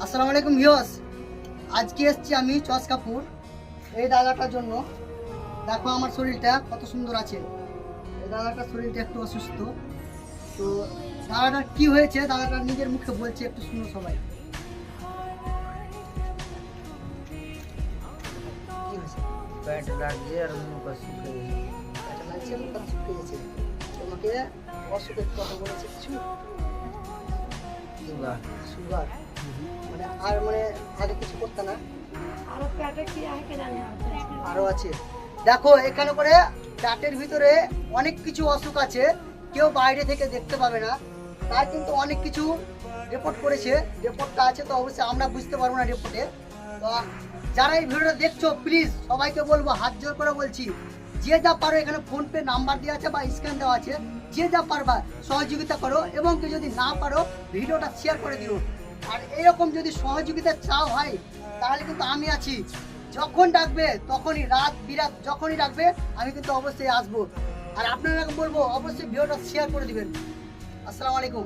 আসসালামু আলাইকুম ভিউয়ার্স, আজকে এসেছি আমি চস কাপুর এই দাদাটার জন্য। দেখো আমার শরীরটা কত সুন্দর আছে। এই দাদাটার শরীরটা একটু অসুস্থ, তো দাদাটার কি হয়েছে দাদাটার নিজের মুখে বলছে, একটু শুনো সবাই। কি হয়েছে? পেট লাগছে আর মুখ শুকিয়ে গেছে। পেটে লাগছে, মুখটা শুকিয়ে গেছে। তোমাকে অসুখের কথা বলেছে কিছু? সুগার। সুগার মানে আর মানে আগে কিছু করতে না, আরো আছে। দেখো এখানে করে পেটের ভিতরে অনেক কিছু অসুখ আছে, কেউ বাইরে থেকে দেখতে পাবে না। তার কিন্তু অনেক কিছু রিপোর্ট করেছে, রিপোর্টটা আছে তো অবশ্যই আমরা বুঝতে পারবো না রিপোর্টে। তো যারা এই ভিডিওটা দেখছো প্লিজ সবাইকে বলবো, হাত জোর করে বলছি, যে যা পারো এখানে ফোনপে নাম্বার দেওয়া আছে বা স্ক্যান দেওয়া আছে, যে যা পারবা সহযোগিতা করো, এবং কেউ যদি না পারো ভিডিওটা শেয়ার করে দিও। আর এরকম যদি সহযোগিতা চাও হয় তাহলে কিন্তু আমি আছি, যখন ডাকবে তখনই, রাত বিরাত যখনই ডাকবে আমি কিন্তু অবশ্যই আসবো। আর আপনারা বলবো অবশ্যই ভিডিওটা শেয়ার করে দিবেন। আসসালামু আলাইকুম।